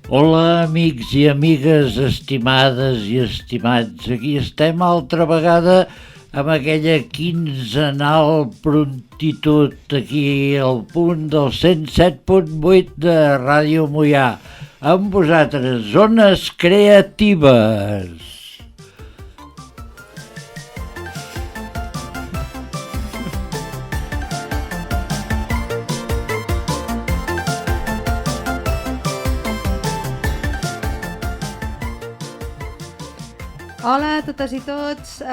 Hola, amics i amigues, estimades i estimats. Aquí estem altra vegada amb aquella quinzenal prontitud aquí al punt del 107.8 de Ràdio Moià. Amb vosaltres, Zones Creatives. Hola a totes i tots,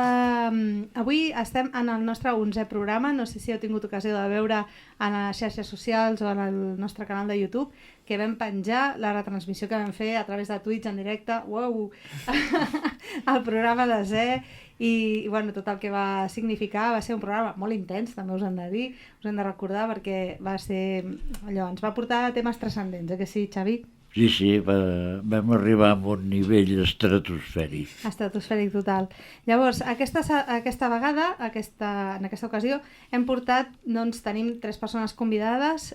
avui estem en el nostre 11è programa, no sé si heu tingut ocasió de veure en les xarxes socials o en el nostre canal de YouTube, que vam penjar la retransmissió que vam fer a través de Twitch en directe, uau, el programa de Zé, i bueno, tot el que va significar. Va ser un programa molt intens, també us hem de dir, us hem de recordar, perquè va ser allò, ens va portar a temes transcendents, que sí, Xavi? Sí, vam arribar a un nivell estratosfèric. Estratosfèric total. Llavors, aquesta vegada, en aquesta ocasió, hem portat, doncs tenim 3 persones convidades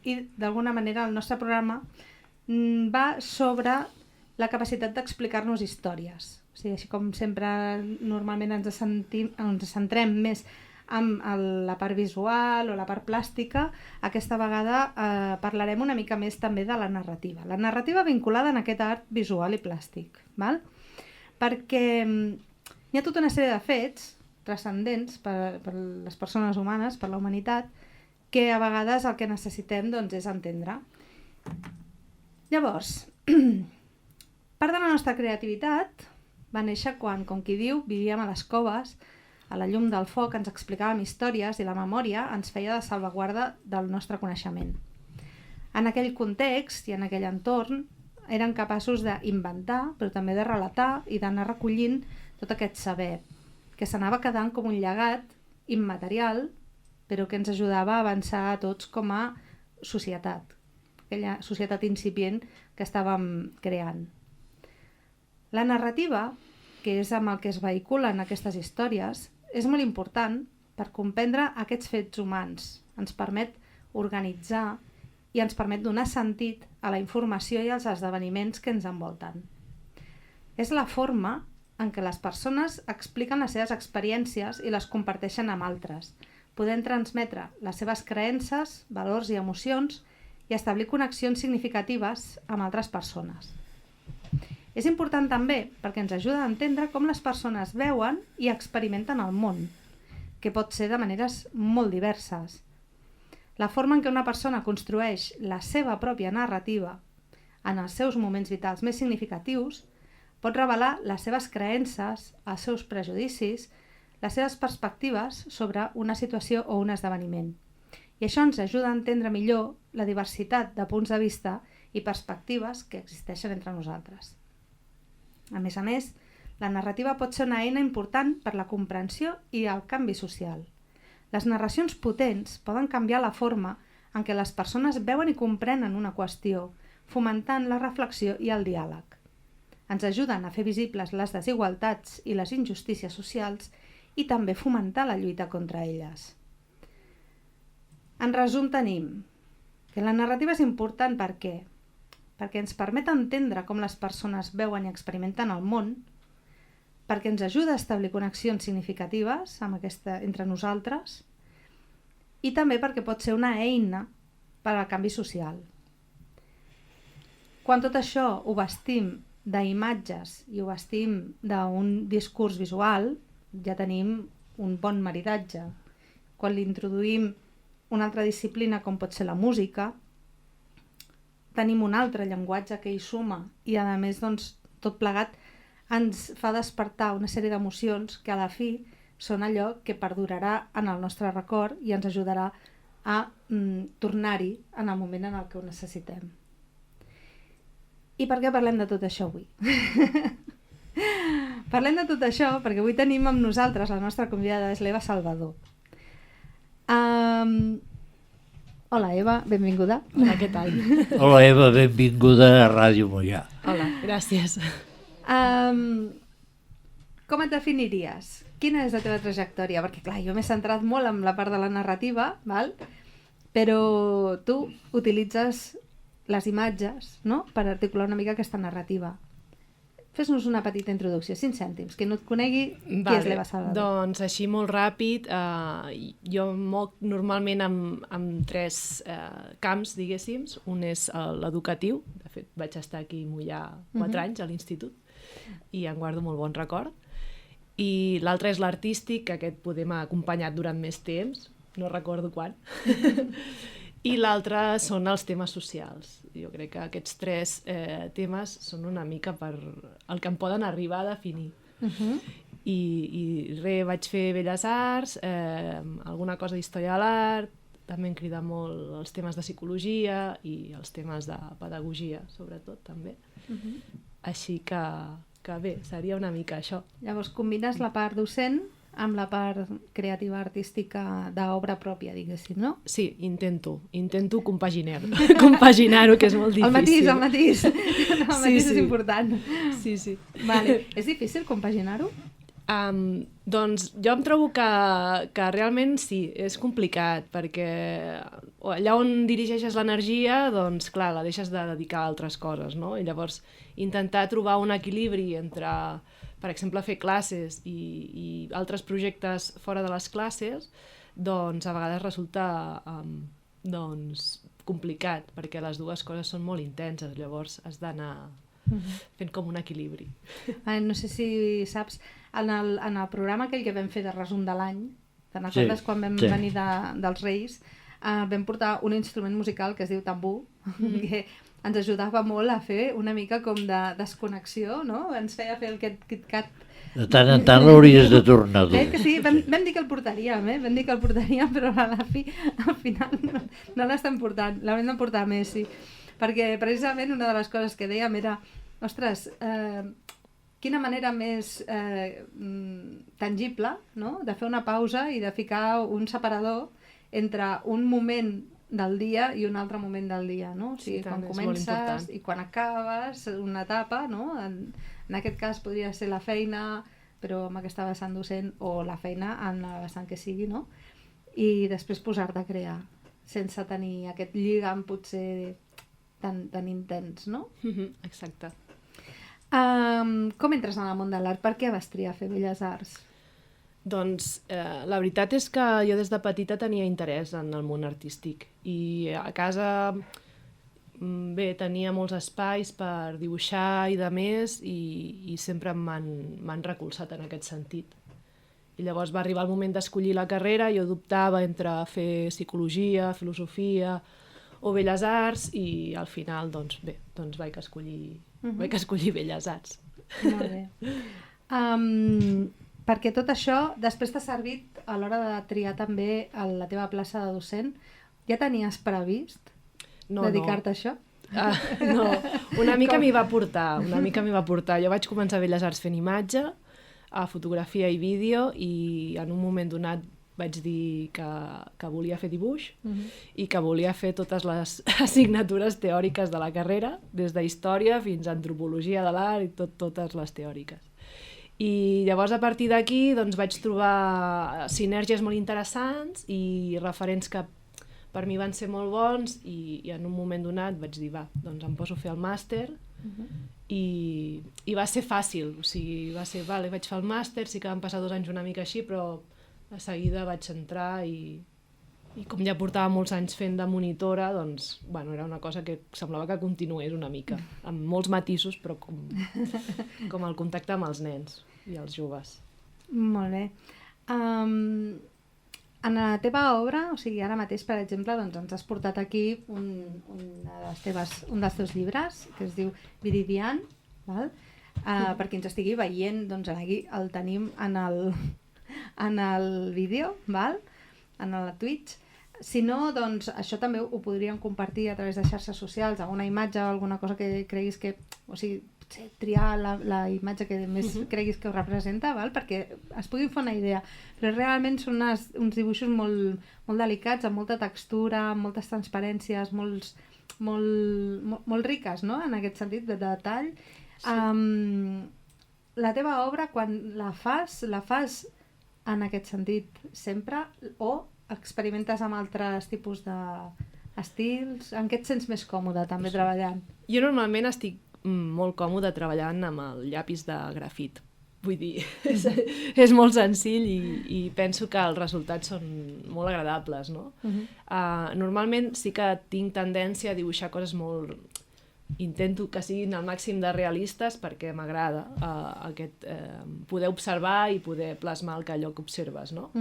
i d'alguna manera el nostre programa va sobre la capacitat d'explicar-nos històries. O sigui, així com sempre normalment ens centrem més amb la part visual o la part plàstica, aquesta vegada parlarem una mica més també de la narrativa. La narrativa vinculada en aquest art visual i plàstic, val? Perquè hi ha tota una sèrie de fets transcendents per les persones humanes, per la humanitat, que a vegades el que necessitem doncs, és entendre. Llavors, part de la nostra creativitat va néixer quan, com qui diu, vivíem a les coves, a la llum del foc, ens explicàvem històries i la memòria ens feia de salvaguarda del nostre coneixement. En aquell context i en aquell entorn eren capaços d'inventar, però també de relatar i d'anar recollint tot aquest saber, que s'anava quedant com un llegat immaterial, però que ens ajudava a avançar a tots com a societat, aquella societat incipient que estàvem creant. La narrativa, que és amb el que es vehiculen aquestes històries, és molt important per comprendre aquests fets humans. Ens permet organitzar i ens permet donar sentit a la informació i als esdeveniments que ens envolten. És la forma en què les persones expliquen les seves experiències i les comparteixen amb altres, podent transmetre les seves creences, valors i emocions i establir connexions significatives amb altres persones. És important també perquè ens ajuda a entendre com les persones veuen i experimenten el món, que pot ser de maneres molt diverses. La forma en què una persona construeix la seva pròpia narrativa en els seus moments vitals més significatius pot revelar les seves creences, els seus prejudicis, les seves perspectives sobre una situació o un esdeveniment. I això ens ajuda a entendre millor la diversitat de punts de vista i perspectives que existeixen entre nosaltres. A més, la narrativa pot ser una eina important per la comprensió i el canvi social. Les narracions potents poden canviar la forma en què les persones veuen i comprenen una qüestió, fomentant la reflexió i el diàleg. Ens ajuden a fer visibles les desigualtats i les injustícies socials i també fomentar la lluita contra elles. En resum, tenim que la narrativa és important perquè ens permet entendre com les persones veuen i experimenten el món, perquè ens ajuda a establir connexions significatives entre nosaltres i també perquè pot ser una eina per al canvi social. Quan tot això ho vestim d'imatges i ho vestim d'un discurs visual, ja tenim un bon maridatge. Quan li introduïm una altra disciplina com pot ser la música, tenim un altre llenguatge que hi suma i a més tot plegat ens fa despertar una sèrie d'emocions que a la fi són allò que perdurarà en el nostre record i ens ajudarà a tornar-hi en el moment en el que ho necessitem. I per què parlem de tot això avui? Parlem de tot això perquè avui tenim amb nosaltres la nostra convidada, és l'Eva Salvador. Hola Eva, benvinguda. Hola, què tal? Hola Eva, benvinguda a Ràdio Moià. Hola, gràcies. Com et definiries? quina és la teva trajectòria? Perquè, clar, jo m'he centrat molt en la part de la narrativa, val? Però tu utilitzes les imatges, no?, per articular una mica aquesta narrativa. Fes-nos una petita introducció, 5 cèntims, que no et conegui qui és l'Eva Salvador. Doncs així molt ràpid, jo moc normalment amb 3 camps, diguéssim. Un és l'educatiu, de fet vaig estar aquí a Moià 4 anys a l'institut i en guardo molt bon record. I l'altre és l'artístic, que aquest poder m'ha acompanyat durant més temps, no recordo quan. I l'altre són els temes socials. Jo crec que aquests 3 temes són una mica per el que em poden arribar a definir. I res, vaig fer Belles Arts, alguna cosa d'història de l'art, també em crida molt els temes de psicologia i els temes de pedagogia, sobretot, també. Així que bé, seria una mica això. Llavors, combines la part docent amb la part creativa artística d'obra pròpia, diguéssim, no? Sí, intento compaginar-ho, que és molt difícil. El matís. El matís és important. Sí. Vale. És difícil compaginar-ho? Doncs jo em trobo que realment sí, és complicat, perquè allà on dirigeixes l'energia, doncs clar, la deixes de dedicar a altres coses, no? I llavors intentar trobar un equilibri entre, per exemple, fer classes i altres projectes fora de les classes, doncs a vegades resulta complicat, perquè les dues coses són molt intenses, llavors has d'anar fent com un equilibri. No sé si saps, en el programa aquell que vam fer de resum de l'any, te'n recordes quan vam venir dels Reis, vam portar un instrument musical que es diu tambú, que ens ajudava molt a fer una mica com de desconnexió, no? Ens feia fer el KitKat. De tant en tant l'hauries de tornar a dur. Que sí, vam dir que el portaríem, però al final no l'estem portant, l'hem de portar més, sí. Perquè precisament una de les coses que dèiem era, ostres, quina manera més tangible, no?, de fer una pausa i de ficar un separador entre un moment del dia i un altre moment del dia, no? O sigui, quan comences i quan acabes una etapa, no? En aquest cas podria ser la feina, però amb aquesta vessant docent, o la feina en la vessant que sigui, no? I després posar-te a crear, sense tenir aquest lligam potser tan intens, no? Exacte. Com entres en el món de l'art? Per què vas triar fer Belles Arts? Doncs la veritat és que jo des de petita tenia interès en el món artístic i a casa tenia molts espais per dibuixar i de més i sempre m'han recolzat en aquest sentit. I llavors va arribar el moment d'escollir la carrera, jo dubtava entre fer psicologia, filosofia o Belles Arts i al final doncs vaig escollir Belles Arts. Molt bé. Perquè tot això després t'ha servit a l'hora de triar també la teva plaça de docent. Ja tenies previst dedicar-te a això? No, una mica m'hi va portar. Jo vaig començar a Belles Arts fent imatge, a fotografia i vídeo, i en un moment donat vaig dir que volia fer dibuix i que volia fer totes les assignatures teòriques de la carrera, des d'història fins a antropologia de l'art i totes les teòriques. I llavors a partir d'aquí doncs, vaig trobar sinergies molt interessants i referents que per mi van ser molt bons i en un moment donat vaig dir doncs em poso a fer el màster i va ser fàcil, o sigui, va ser, vaig fer el màster, sí que van passar 2 anys una mica així, però de seguida vaig entrar i com ja portava molts anys fent de monitora, doncs, era una cosa que semblava que continués una mica, amb molts matisos, però com el contacte amb els nens i els joves. Molt bé. En la teva obra, o sigui, ara mateix, per exemple, doncs ens has portat aquí un dels teus llibres, que es diu Viridian, val? Per qui ens estigui veient, doncs aquí el tenim en el vídeo, val? En la Twitch. Si no, doncs això també ho podríem compartir a través de xarxes socials, alguna imatge o alguna cosa que creguis que... O sigui, triar la imatge que més creguis que ho representa, val? Perquè es pugui fer una idea. Però realment són uns dibuixos molt delicats, amb molta textura, amb moltes transparències, molt riques, no?, en aquest sentit de detall. Sí. La teva obra, quan la fas en aquest sentit sempre o experimentes amb altres tipus d'estils? En què et sents més còmode també treballant? Jo normalment estic molt còmode treballant amb el llapis de grafit. Vull dir, és molt senzill i penso que els resultats són molt agradables, no? Normalment sí que tinc tendència a dibuixar coses molt... Intento que siguin al màxim de realistes perquè m'agrada poder observar i poder plasmar allò que observes, no?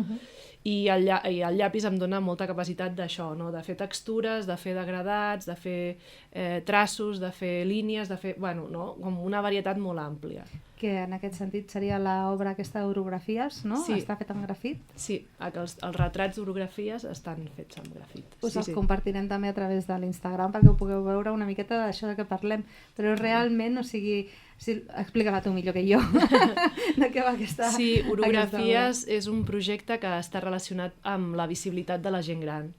I el llapis em dona molta capacitat d'això, no? De fer textures, de fer degradats, de fer traços, de fer línies, de fer... Bueno, no? Com una varietat molt àmplia. Que en aquest sentit seria l'obra aquesta d'orografies, no? Sí. Està feta amb grafit? Sí, els retrats d'orografies estan fets amb grafit. Us els compartirem també a través de l'Instagram perquè ho pugueu veure una miqueta d'això de què parlem. Però realment, o sigui, explica-la tu millor que jo, de què va aquesta... Sí, orografies és un projecte que està relacionat amb la visibilitat de la gent gran.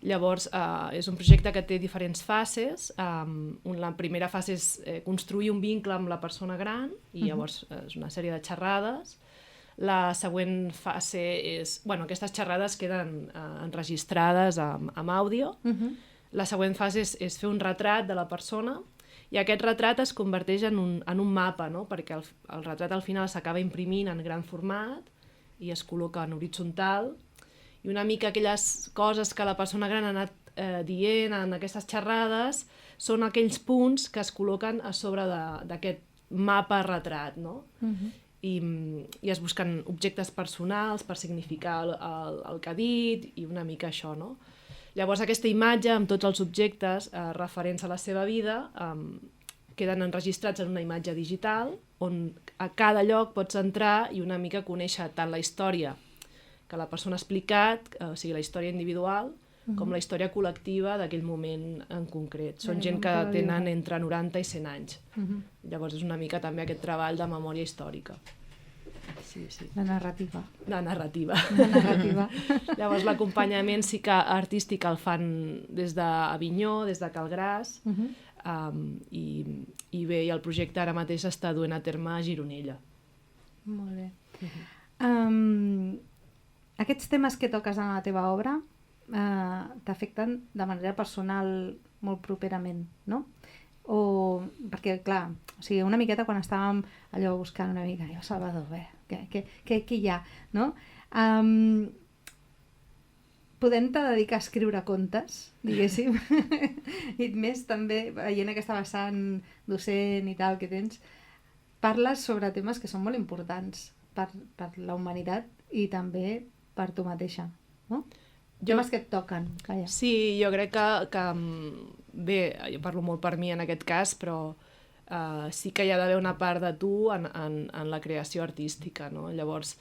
Llavors, és un projecte que té diferents fases. La primera fase és construir un vincle amb la persona gran i llavors és una sèrie de xerrades. La següent fase és... Bueno, aquestes xerrades queden enregistrades amb àudio. La següent fase és fer un retrat de la persona i aquest retrat es converteix en un mapa, no? Perquè el retrat al final s'acaba imprimint en gran format i es col·loca en horitzontal. I una mica aquelles coses que la persona gran ha anat dient en aquestes xerrades són aquells punts que es col·loquen a sobre d'aquest mapa retrat, no? I es busquen objectes personals per significar el que ha dit i una mica això, no? Llavors aquesta imatge amb tots els objectes referents a la seva vida queden enregistrats en una imatge digital on a cada lloc pots entrar i una mica conèixer tant la història que la persona ha explicat, o sigui, la història individual, com la història col·lectiva d'aquell moment en concret. Són gent que tenen entre 90 i 100 anys. Llavors és una mica també aquest treball de memòria històrica. Sí. La narrativa. La narrativa. Llavors l'acompanyament sí que artístic el fan des d'Avinyó, des de Calgràs, i bé, i el projecte ara mateix està duent a terme a Gironella. Molt bé. Aquests temes que toques en la teva obra t'afecten de manera personal molt properament, no? Perquè, clar, o sigui, una miqueta quan estàvem allò buscant una mica, Salvador, què hi ha, no? Podem-te dedicar a escriure contes, diguéssim, i més també, veient aquesta vessant docent i tal que tens, parles sobre temes que són molt importants per la humanitat i també per tu mateixa, no? Temes que et toquen, calla. Sí, jo crec que bé, jo parlo molt per mi en aquest cas, però sí que hi ha d'haver una part de tu en la creació artística, no? Llavors,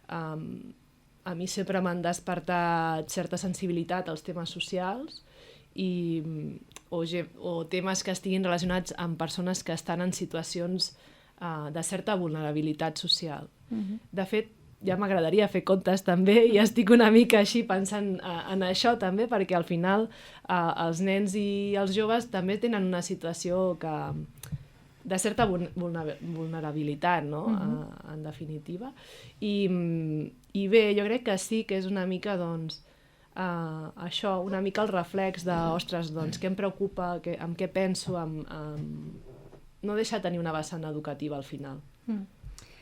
a mi sempre m'han despertat certa sensibilitat als temes socials o temes que estiguin relacionats amb persones que estan en situacions de certa vulnerabilitat social. De fet, ja m'agradaria fer contes també i estic una mica així pensant en això també, perquè al final els nens i els joves també tenen una situació de certa vulnerabilitat, no? En definitiva. I bé, jo crec que sí que és una mica, doncs, això, una mica el reflex de, ostres, doncs, què em preocupa, amb què penso, no deixar tenir una vessant educativa al final.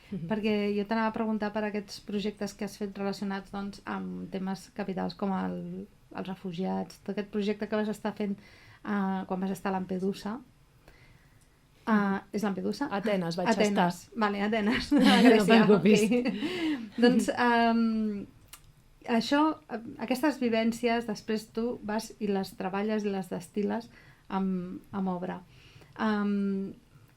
Perquè jo t'anava a preguntar per aquests projectes que has fet relacionats doncs, amb temes capitals com els refugiats, tot aquest projecte que vas estar fent quan vas estar a Lampedusa. És Lampedusa? Atenes, vaig estar. Vale, Atenes, a Grècia. No preocupis. Doncs això, aquestes vivències, després tu vas i les treballes i les destil·les amb obra.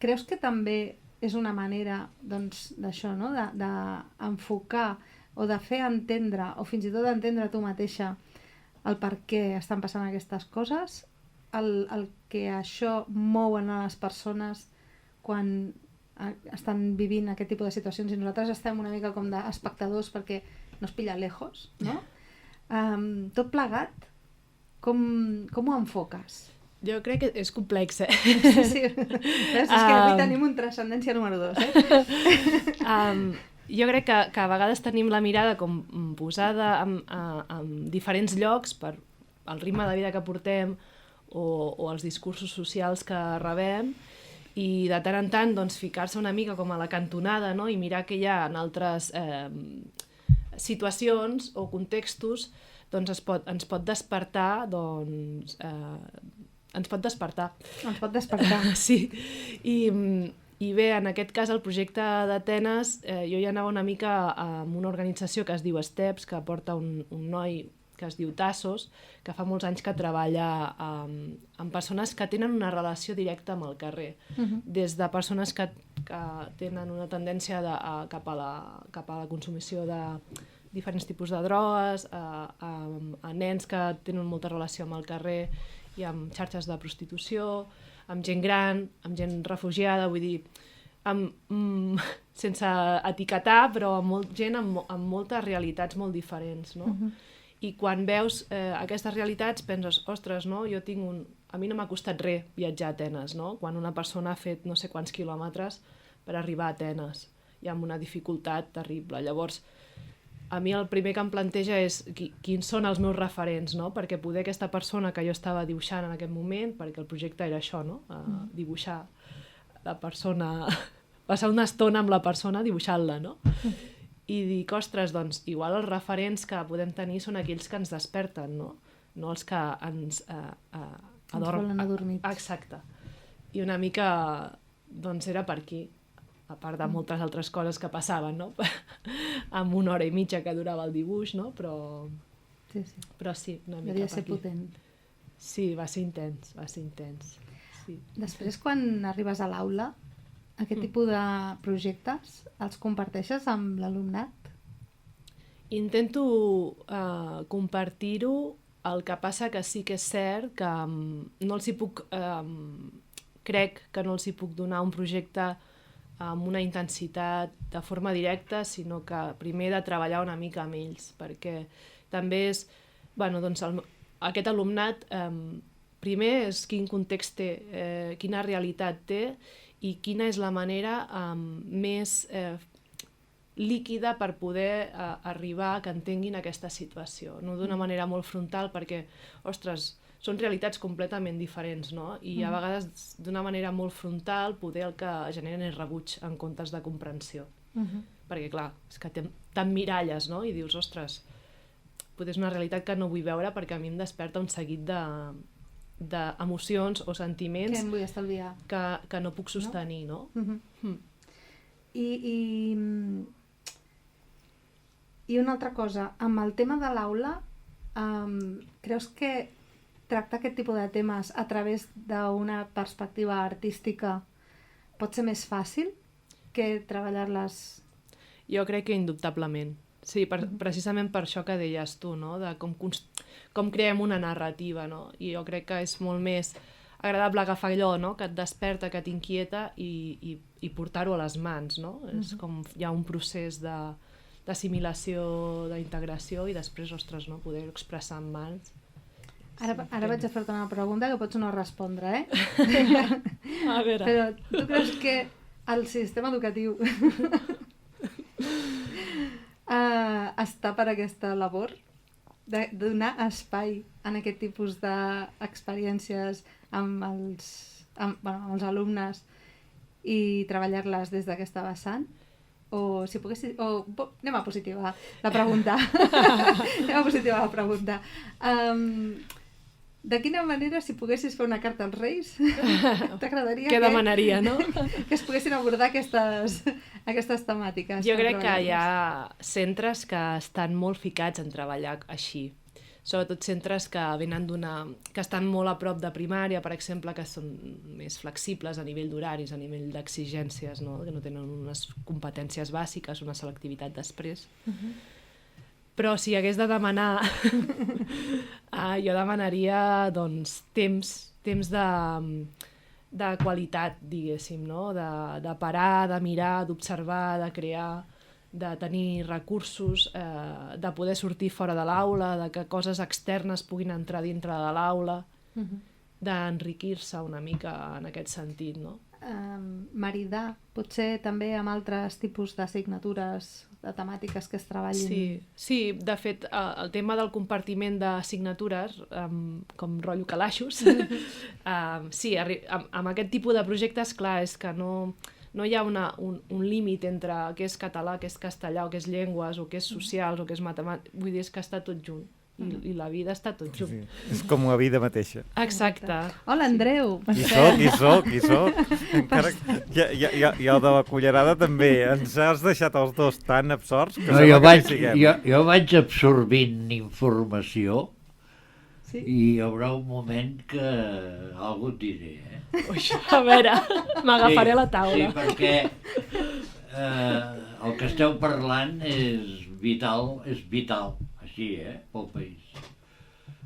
Creus que també és una manera d'això, no? D'enfocar o de fer entendre, o fins i tot d'entendre tu mateixa el per què estan passant aquestes coses, el que això mouen a les persones quan estan vivint aquest tipus de situacions i nosaltres estem una mica com d'espectadors perquè no es pilla lejos, no? Tot plegat, com ho enfoques? Jo crec que és complex, Sí. És que avui tenim un transcendència número 2, Jo crec que a vegades tenim la mirada com posada en diferents llocs per el ritme de vida que portem o els discursos socials que rebem, i de tant en tant doncs, ficar-se una mica com a la cantonada, no? I mirar què hi ha en altres situacions o contextos, doncs ens pot despertar, doncs, ens pot despertar. Ens pot despertar. Sí, i bé, en aquest cas el projecte d'Atenes, jo ja anava una mica amb una organització que es diu Steps, que porta un noi que es diu Tassos, que fa molts anys que treballa amb persones que tenen una relació directa amb el carrer, des de persones que tenen una tendència cap a la consumició de diferents tipus de drogues, a nens que tenen molta relació amb el carrer i amb xarxes de prostitució, amb gent gran, amb gent refugiada, vull dir, sense etiquetar, però amb gent amb moltes realitats molt diferents, no? I quan veus aquestes realitats penses, ostres, no? A mi no m'ha costat res viatjar a Atenes, no? Quan una persona ha fet no sé quants quilòmetres per arribar a Atenes i amb una dificultat terrible. Llavors, a mi el primer que em planteja és quins són els meus referents, no? Perquè poder aquesta persona que jo estava dibuixant en aquest moment, perquè el projecte era això, no? Dibuixar la persona, passar una estona amb la persona dibuixant-la, no? I dic, ostres, doncs, igual els referents que podem tenir són aquells que ens desperten, no? No els que ens volen adormits. Exacte. I una mica, doncs, era per aquí, a part de moltes altres coses que passaven, no? Amb 1 hora i mitja que durava el dibuix, no? Però sí, una mica devia per ser aquí. potent. Sí, va ser intens. Sí. Després, quan arribes a l'aula, aquest tipus de projectes els comparteixes amb l'alumnat? Intento compartir-ho, el que passa que sí que és cert que no els hi puc... crec que no els hi puc donar un projecte amb una intensitat de forma directa, sinó que primer he de treballar una mica amb ells, perquè també és... Bueno, doncs aquest alumnat, primer és quin context té, quina realitat té, i quina és la manera més líquida per poder arribar a que entenguin aquesta situació. No d'una manera molt frontal, perquè, ostres, són realitats completament diferents, no? I a vegades d'una manera molt frontal poder el que generen és rebuig en comptes de comprensió. Perquè, clar, és que t'emmiralles, no? I dius, ostres, potser és una realitat que no vull veure perquè a mi em desperta un seguit d'emocions o sentiments que em vull estalviar, que no puc sostenir, no? I una altra cosa, amb el tema de l'aula, creus que tractar aquest tipus de temes a través d'una perspectiva artística pot ser més fàcil que treballar-les? Jo crec que indubtablement. Sí, precisament per això que deies tu, no? De com creem una narrativa, no? I jo crec que és molt més agradable agafar allò, no? Que et desperta, que t'inquieta i portar-ho a les mans, no? És com hi ha un procés d'assimilació, d'integració i després, ostres, no? Poder-ho expressar en mans. Ara vaig a fer-te una pregunta que pots no respondre, A veure. Però tu creus que el sistema educatiu està per aquesta labor de donar espai en aquest tipus d'experiències amb els alumnes i treballar-les des d'aquesta vessant? O si poguessis... anem a positivar la pregunta. De quina manera, si poguessis fer una carta als Reis, t'agradaria Què demanaria, no? que es poguessin abordar aquestes temàtiques? Jo crec que hi ha centres que estan molt ficats en treballar així. Sobretot centres que venen que estan molt a prop de primària, per exemple, que són més flexibles a nivell d'horaris, a nivell d'exigències, no? Que no tenen unes competències bàsiques, una selectivitat després. Però si hagués de demanar, jo demanaria doncs, temps de qualitat, diguéssim, no? De parar, de mirar, d'observar, de crear, de tenir recursos, de poder sortir fora de l'aula, de que coses externes puguin entrar dintre de l'aula, d'enriquir-se una mica en aquest sentit, no? maridar, potser també amb altres tipus d'assignatures, de temàtiques que es treballin. Sí, de fet, el tema del compartiment d'assignatures, com rotllo calaixos, sí, amb aquest tipus de projectes, clar, és que no hi ha un límit entre què és català, què és castellà, o què és llengües, o què és socials, o què és matemàtiques. Vull dir, és que està tot junt. I la vida està tot junt. Sí. És com la vida mateixa. Exacte. Hola, Andreu! Qui soc? Encara i el de la cullerada també. Ens has deixat els dos tan absorts que No, sembla que hi siguem. jo vaig absorbint informació Sí? i hi haurà un moment que algú et diré, Ui, a veure, m'agafaré a la taula. Sí, perquè el que esteu parlant és vital, així, pel país.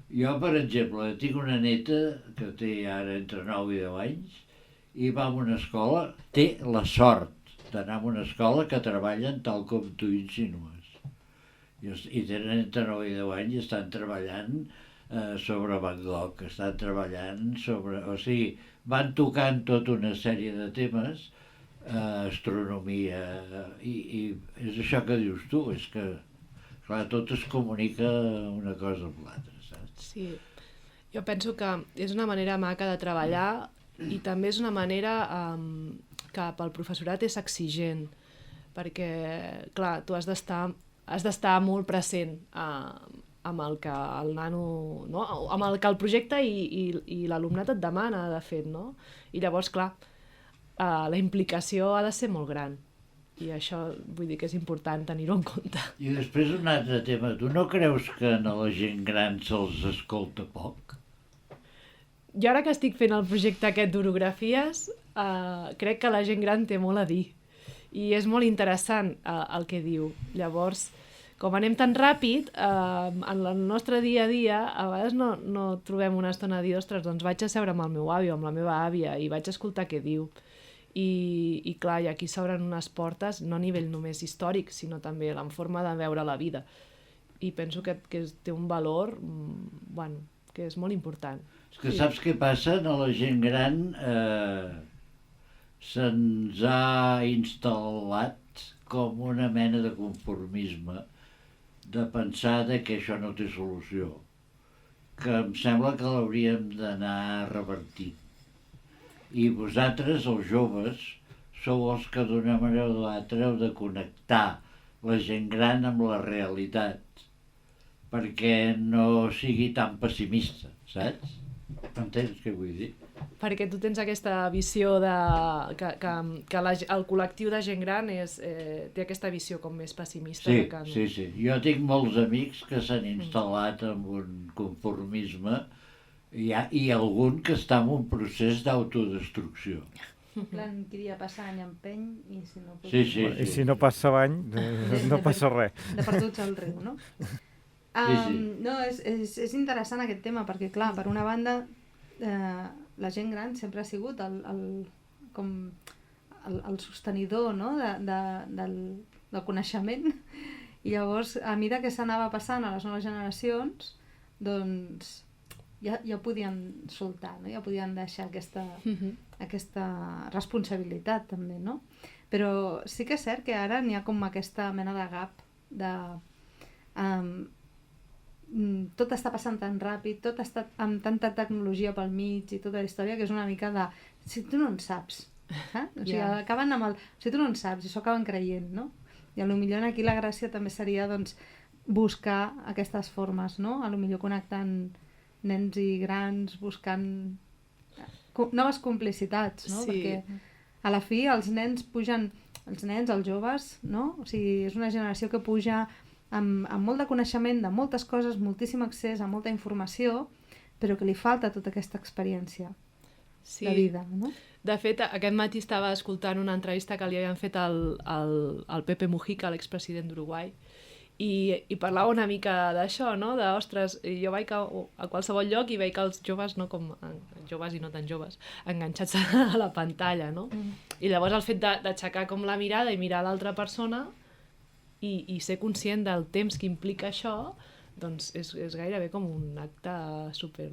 Jo, per exemple, tinc una neta que té ara entre 9 i 10 anys i va a una escola, té la sort d'anar a una escola que treballen tal com tu insinues. I tenen entre 9 i 10 anys i estan treballant sobre Van Gogh, estan treballant sobre... O sigui, van tocant tota una sèrie de temes, astronomia, i és això que dius tu, és que, clar, tot es comunica una cosa amb l'altra, saps? Sí, jo penso que és una manera maca de treballar i també és una manera que pel professorat és exigent, perquè, clar, tu has d'estar molt present amb el que el nano, no? Amb el que el projecte i l'alumnat et demana, de fet, no? I llavors, clar, la implicació ha de ser molt gran. I això vull dir que és important tenir-ho en compte. I després un altre tema. Tu no creus que a la gent gran se'ls escolta poc? Jo ara que estic fent el projecte aquest d'orografies, crec que la gent gran té molt a dir. I és molt interessant el que diu. Llavors, com anem tan ràpid, en el nostre dia a dia, a vegades no trobem una estona a dir, ostres, doncs vaig a seure amb el meu avi o amb la meva àvia i vaig a escoltar què diu. I clar, i aquí s'obren unes portes, no a nivell només històric, sinó també en forma de veure la vida. I penso que té un valor, bueno, que és molt important. És que saps què passa? A la gent gran se'ns ha instal·lat com una mena de conformisme de pensar que això no té solució, que em sembla que l'hauríem d'anar revertint. I vosaltres, els joves, sou els que d'una manera o d'altra heu de connectar la gent gran amb la realitat, perquè no sigui tan pessimista, saps? Entens què vull dir? Perquè tu tens aquesta visió que el col·lectiu de gent gran té aquesta visió com més pessimista. Sí. Jo tinc molts amics que s'han instal·lat en un conformisme i algun que està en un procés d'autodestrucció. Plan, qui dia passa any empeny i si no... Sí. I si no passa l'any, no passa res. De perduts al riu, no? No, és interessant aquest tema perquè, clar, per una banda, la gent gran sempre ha sigut el sostenidor, no? del coneixement, i llavors, a mesura que s'anava passant a les noves generacions, doncs ja ho podien soltar, no? Ja podien deixar aquesta responsabilitat també, no? Però sí que és cert que ara n'hi ha com aquesta mena de gap de... tot està passant tan ràpid, tot està amb tanta tecnologia pel mig i tota la història, que és una mica de... Si tu no en saps, o sigui, acaben amb el... Si tu no en saps, i això acaben creient, no? I potser aquí la gràcia també seria, doncs, buscar aquestes formes, no? Potser connectant nens i grans, buscant noves complicitats, no? Sí. Perquè a la fi els nens pugen, els joves, no? O sigui, és una generació que puja amb molt de coneixement de moltes coses, moltíssim accés a molta informació, però que li falta tota aquesta experiència de vida, no? De fet, aquest matí estava escoltant una entrevista que li havien fet al Pepe Mujica, l'expresident d'Uruguai, i parlava una mica d'això, no? Ostres, jo vaig a qualsevol lloc i veig els joves, no com joves i no tan joves, enganxats a la pantalla, no? I llavors el fet d'aixecar com la mirada i mirar l'altra persona i ser conscient del temps que implica això, doncs és gairebé com un acte super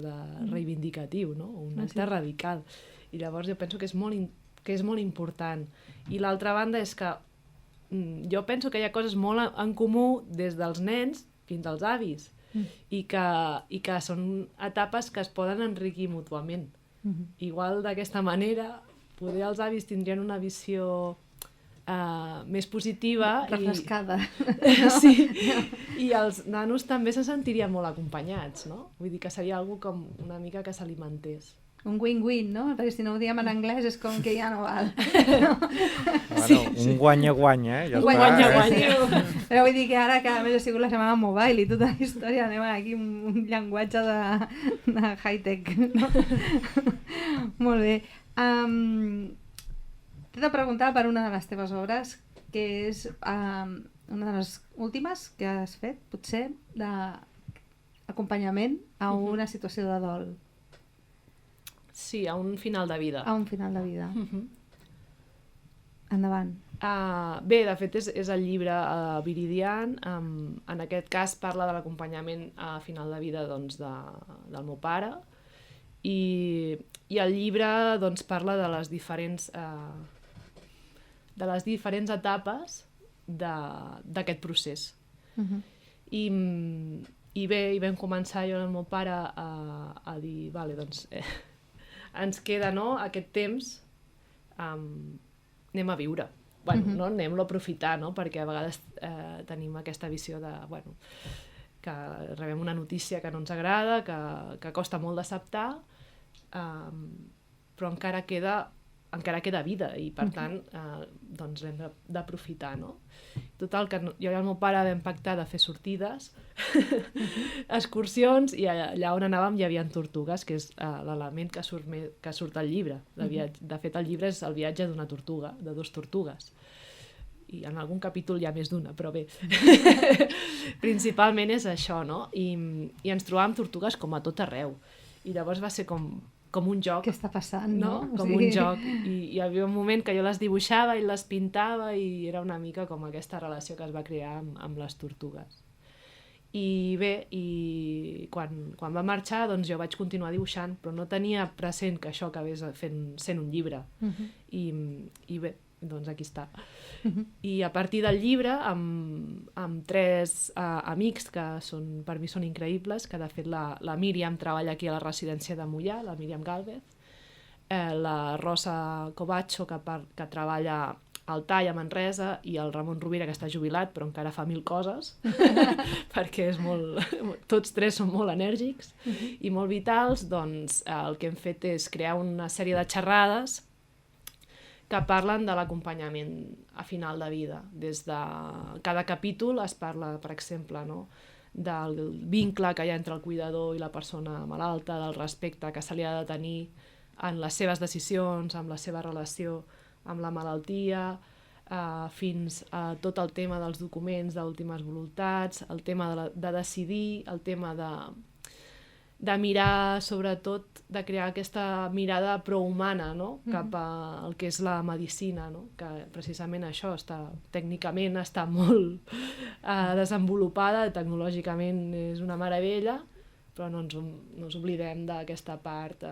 reivindicatiu, no? Un acte radical. I llavors jo penso que és molt que és molt important. I l'altra banda és que jo penso que hi ha coses molt en comú des dels nens fins als avis i que són etapes que es poden enriquir mútuament. Igual d'aquesta manera, poder els avis tindrien una visió més positiva refrescada. Sí, i els nanos també se sentirien molt acompanyats, no? Vull dir que seria algo com una mica que s'alimentés. Un win-win, no? Perquè si no ho diem en anglès és com que ja no val. Un guanya-guanya, ja Un guanya-guanya. Però vull dir que ara que a més ha sigut la setmana mobile i tota la història anem aquí un llenguatge de high-tech, no? Molt bé. T'he de preguntar per una de les teves obres, que és una de les últimes que has fet, potser, d'acompanyament a una situació de dol. Sí, a un final de vida. A un final de vida. Endavant. Bé, de fet és el llibre Viridian. En aquest cas parla de l'acompanyament a final de vida doncs, del meu pare i el llibre doncs, parla de les diferents etapes d'aquest procés. I bé, hi vam començar jo i el meu pare a dir, vale, doncs, ens queda aquest temps, anem a viure. Bueno, no? Anem-lo a aprofitar, no? Perquè a vegades tenim aquesta visió de, bueno, que rebem una notícia que no ens agrada, que costa molt d'acceptar, però encara queda vida i per tant doncs l'hem d'aprofitar, no? Total, que jo i el meu pare vam pactar de fer sortides, excursions, i allà on anàvem hi havia tortugues, que és l'element que surt al llibre. De fet, el llibre és el viatge d'una tortuga, de 2 tortugues. I en algun capítol hi ha més d'una, però bé. Principalment és això, no? I ens trobàvem tortugues com a tot arreu. I llavors va ser com un joc. Què està passant, no? Com un joc. I hi havia un moment que jo les dibuixava i les pintava i era una mica com aquesta relació que es va crear amb les tortugues. I bé, quan va marxar doncs jo vaig continuar dibuixant, però no tenia present que això acabés sent un llibre. I bé, doncs aquí està. I a partir del llibre, amb 3 amics que per mi són increïbles, que de fet la Míriam treballa aquí a la residència de Moià, la Míriam Gálvez, la Rosa Covacho, que treballa al TAI a Manresa, i el Ramon Rovira, que està jubilat però encara fa 1000 coses, perquè tots 3 són molt enèrgics i molt vitals. Doncs el que hem fet és crear una sèrie de xerrades que parlen de l'acompanyament a final de vida. Des de cada capítol es parla, per exemple, no? Del vincle que hi ha entre el cuidador i la persona malalta, del respecte que se li ha de tenir en les seves decisions, amb la seva relació amb la malaltia, fins a tot el tema dels documents d'últimes voluntats, el tema de decidir, el tema de mirar, sobretot, de crear aquesta mirada prohumana, no? Cap al que és la medicina, no? Que precisament això tècnicament està molt desenvolupada, tecnològicament és una meravella, però no ens oblidem d'aquesta part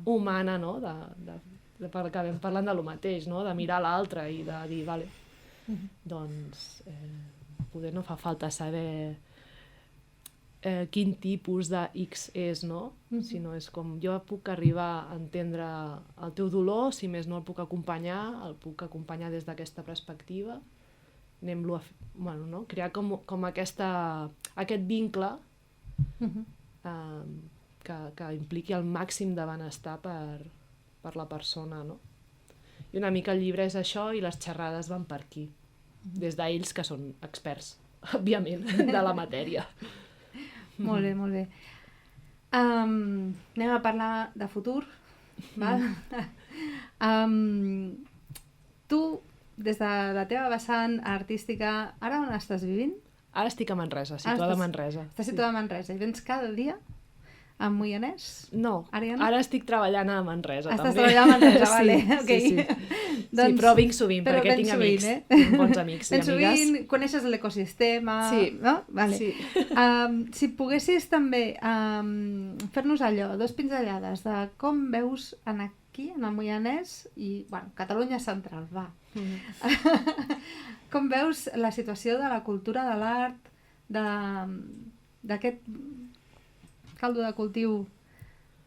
humana, no? Perquè acabem parlant de lo mateix, no? De mirar l'altre i de dir, vale, doncs poder no fa falta saber quin tipus de X és, no? Sinó és com jo puc arribar a entendre el teu dolor, si més no el puc acompanyar des d'aquesta perspectiva, anem-lo a no? Crear com aquest vincle que impliqui el màxim de benestar per la persona, no? I una mica el llibre és això i les xerrades van per aquí, des d'ells que són experts, òbviament, de la matèria. Molt bé, molt bé. Anem a parlar de futur, val? Tu, des de la teva vessant artística, ara on estàs vivint? Ara estic a Manresa, situada a Manresa. Estàs situada a Manresa i vens cada dia a Moianès? No, ara estic treballant a Manresa. Estàs treballant a Manresa, vale. Sí, però vinc sovint, perquè tinc amics, tinc bons amics i amigues. Sovint, coneixes l'ecosistema, no? Vale. Si poguessis també fer-nos allò, 2 pinzellades de com veus aquí, en el Moianès, i, bueno, Catalunya central, va. Com veus la situació de la cultura de l'art, d'aquest caldo de cultiu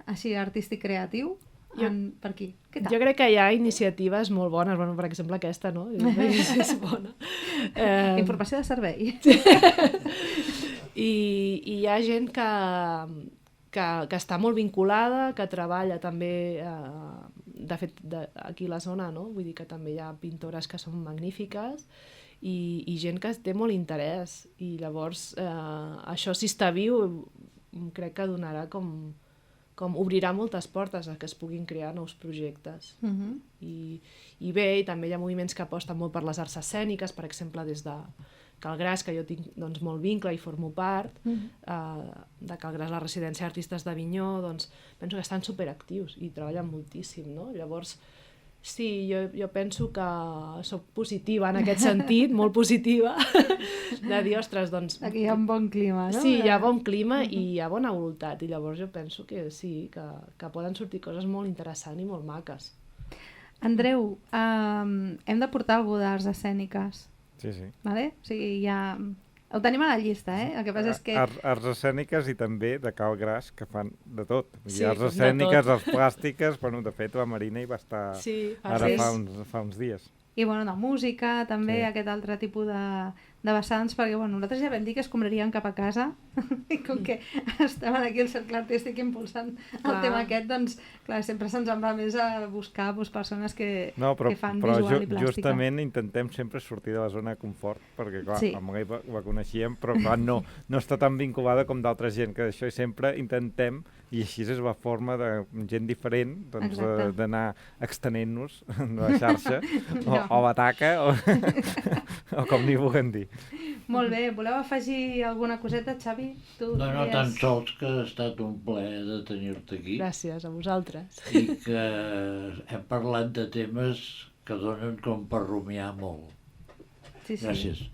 així artístic creatiu per aquí? Què tal? Jo crec que hi ha iniciatives molt bones, bueno, per exemple aquesta, no? És bona. Informació de servei. I hi ha gent que està molt vinculada, que treballa també, de fet, aquí a la zona, no? Vull dir que també hi ha pintores que són magnífiques i gent que té molt interès. I llavors, això, si està viu, crec que donarà com obrirà moltes portes a que es puguin crear nous projectes. I bé, i també hi ha moviments que aposten molt per les arts escèniques, per exemple, des de Calgràs, que jo tinc molt vincle i formo part, de Calgràs, la residència d'artistes d'Avinyó, doncs penso que estan superactius i treballen moltíssim, no? Llavors, sí, jo penso que soc positiva en aquest sentit, molt positiva, de dir, ostres, doncs... Aquí hi ha un bon clima, no? Sí, hi ha bon clima i hi ha bona voluntat, i llavors jo penso que sí, que poden sortir coses molt interessants i molt maques. Andreu, hem de portar algú d'arts escèniques. Sí. Vale? O sigui, ja... Ho tenim a la llista, eh? El que passa és que... Arts escèniques i també de Calgràs, que fan de tot. Sí, arts escèniques, arts plàstiques... Bueno, de fet, la Marina hi va estar ara fa uns dies. I, bueno, de música, també, aquest altre tipus de vessants, perquè, bueno, nosaltres ja vam dir que es comprarien cap a casa, i com que estaven aquí al Cercle Artístic impulsant el tema aquest, doncs, clar, sempre se'ns en va més a buscar persones que fan visual i plàstica. Justament intentem sempre sortir de la zona de confort, perquè, clar, amb ell la coneixíem, però, clar, no està tan vinculada com d'altra gent, que això sempre intentem, i així és la forma de gent diferent, doncs, d'anar extenent-nos de la xarxa, o la taca, o com n'hi vulguem dir. Molt bé, voleu afegir alguna coseta, Xavi? No, tan sols que ha estat un plaer de tenir-te aquí. Gràcies a vosaltres. I que hem parlat de temes que donen com per rumiar molt. Sí. Gràcies.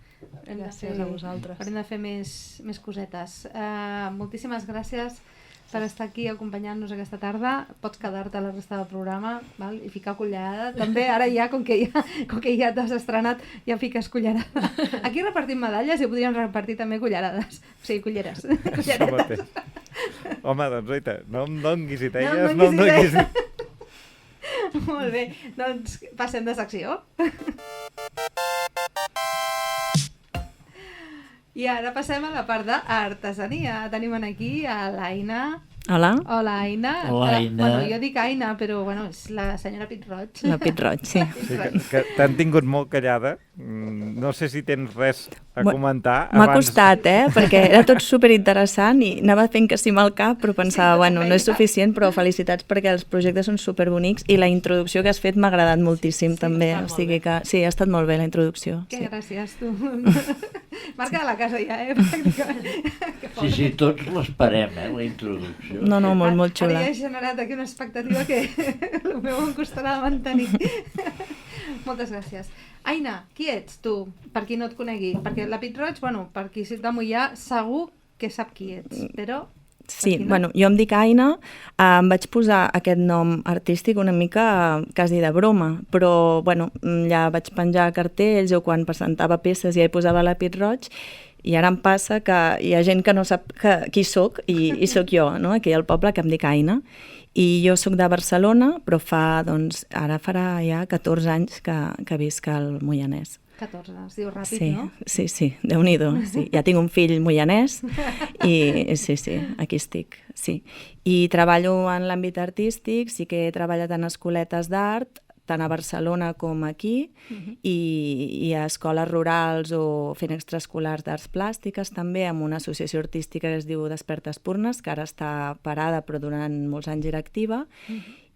Gràcies a vosaltres. Haurem de fer més cosetes. Moltíssimes gràcies per estar aquí acompanyant-nos aquesta tarda. Pots quedar-te a la resta del programa, val? I ficar cullerada. També ara ja, com que ja t'has estrenat, ja fiques cullerada. Aquí repartim medalles i podríem repartir també cullerades. O sigui, culleres. Home, doncs, oita, no em donguis idees, no em donguis idees. Molt bé, doncs passem de secció. I ara passem a la part d'artesania. Tenim aquí a l'Aina. Hola. Hola, Aina. Hola, Aina. Bueno, jo dic Aina, però bueno, és la senyora Pitroig. La Pitroig, sí. Sí, que t'han tingut molt callada. No sé si tens res a comentar. M'ha costat, perquè era tot superinteressant i anava fent que sí amb el cap, però pensava, bueno, no és suficient, però felicitats perquè els projectes són superbonics i la introducció que has fet m'ha agradat moltíssim també. O sigui que sí, ha estat molt bé la introducció. Que gràcies, tu. Marca de la casa ja, Sí, tots l'esperem, la introducció. No, molt xula. Ara ja he generat aquí una expectativa que el meu em costarà de mantenir. Moltes gràcies. Aina, qui ets tu, per qui no et conegui? Perquè la Pitroig, bueno, per qui de Moià segur que sap qui ets, però... Sí, bueno, jo em dic Aina, em vaig posar aquest nom artístic una mica quasi de broma, però bueno, ja vaig penjar cartells o quan presentava peces ja hi posava la Pitroig i ara em passa que hi ha gent que no sap qui soc i soc jo, no? Aquí al poble, que em dic Aina. I jo soc de Barcelona, però ara farà ja 14 anys que visc al Moianès. 14, es diu ràpid, sí, no? Sí, Déu-n'hi-do. Sí. Ja tinc un fill moianès i sí, aquí estic. Sí. I treballo en l'àmbit artístic, sí que he treballat en escoletes d'art, tant a Barcelona com aquí, i a escoles rurals o fent extraescolars d'arts plàstiques també, amb una associació artística que es diu Desperta Espurnes, que ara està parada però durant molts anys era activa,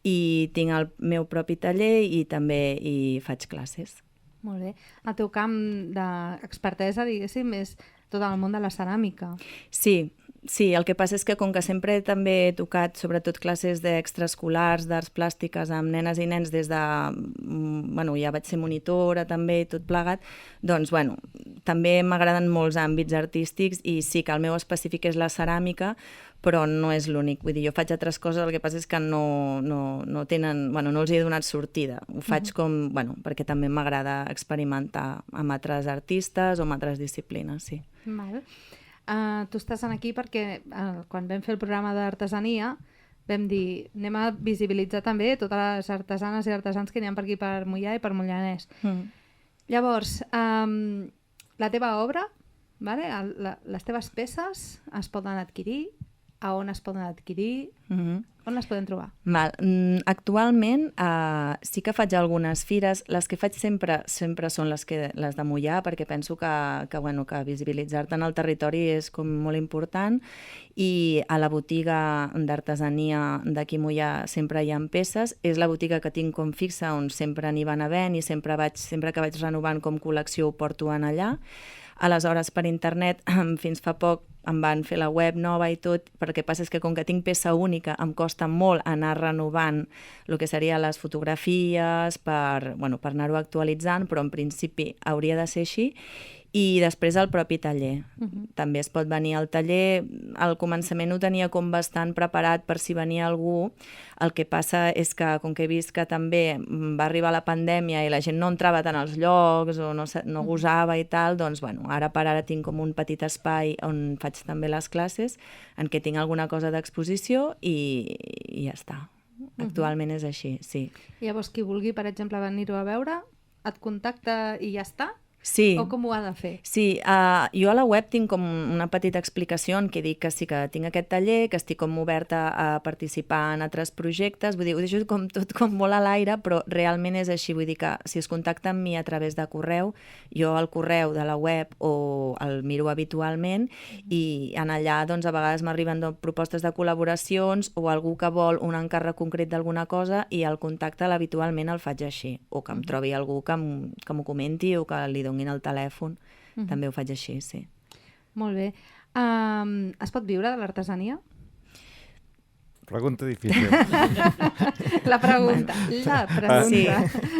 i tinc el meu propi taller i també hi faig classes. Molt bé. El teu camp d'expertesa, diguéssim, és tot el món de la ceràmica. Sí, Sí, el que passa és que com que sempre també he tocat sobretot classes d'extraescolars, d'arts plàstiques amb nenes i nens des de... Bueno, ja vaig ser monitora també i tot plegat, doncs, bueno, també m'agraden molts àmbits artístics i sí que el meu específic és la ceràmica, però no és l'únic. Vull dir, jo faig altres coses, el que passa és que no tenen... Bueno, no els he donat sortida. Ho faig com... Bueno, perquè també m'agrada experimentar amb altres artistes o amb altres disciplines, sí. Val. Tu estàs aquí perquè quan vam fer el programa d'artesania vam dir, anem a visibilitzar també totes les artesanes i artesans que n'hi ha per aquí per Moià i per Mollanès. Llavors, la teva obra, vale? Les teves peces es poden adquirir, a on es poden adquirir, on les podem trobar? Actualment sí que faig algunes fires, les que faig sempre són les de Moià, perquè penso que visibilitzar-te en el territori és com molt important, i a la botiga d'artesania d'aquí Moià sempre hi ha peces, és la botiga que tinc com fixa on sempre n'hi van havent i sempre que vaig renovant com col·lecció ho porto en allà. Aleshores, per internet, fins fa poc em van fer la web nova i tot, però el que passa és que com que tinc peça única em costa molt anar renovant el que serien les fotografies per anar-ho actualitzant, però en principi hauria de ser així. I després el propi taller. També es pot venir al taller. Al començament ho tenia com bastant preparat per si venia algú. El que passa és que, com que he vist que també va arribar la pandèmia i la gent no entrava tant als llocs o no gosava i tal, doncs, ara per ara tinc com un petit espai on faig també les classes, en què tinc alguna cosa d'exposició i ja està. Actualment és així, sí. Llavors, qui vulgui, per exemple, venir-ho a veure, et contacta i ja està? Sí. O com ho ha de fer? Sí, jo a la web tinc com una petita explicació en què dic que sí que tinc aquest taller, que estic com oberta a participar en altres projectes, vull dir, ho deixo com tot com molt a l'aire, però realment és així, vull dir que si es contacta amb mi a través de correu, jo el correu de la web o el miro habitualment i en allà doncs a vegades m'arriben propostes de col·laboracions o algú que vol un encàrrec concret d'alguna cosa i el contacte habitualment el faig així, o que em trobi algú que m'ho comenti o que li donin el telèfon, també ho faig així, sí. Molt bé. Es pot viure de l'artesania? Pregunta difícil. La pregunta. Sí.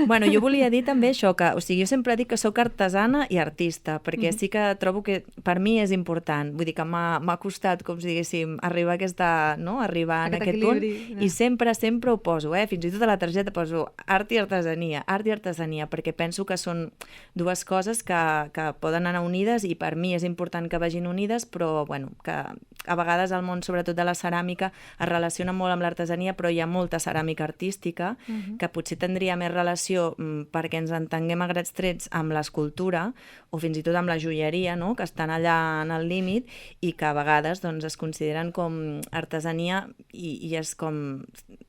Bueno, jo volia dir també això, que, o sigui, jo sempre dic que sóc artesana i artista, perquè sí que trobo que per mi és important. Vull dir que m'ha costat, com si diguéssim, arribar arribar en aquest punt, i sempre ho poso, fins i tot a la targeta poso art i artesania, perquè penso que són dues coses que poden anar unides i per mi és important que vagin unides, però, bueno, que a vegades el món, sobretot de la ceràmica, es relaciona molt amb l'artesania, però hi ha molta ceràmica artística que potser tindria més relació perquè ens entenguem a grans trets amb l'escultura o fins i tot amb la joieria, no? Que estan allà en el límit i que a vegades doncs, es consideren com artesania i és com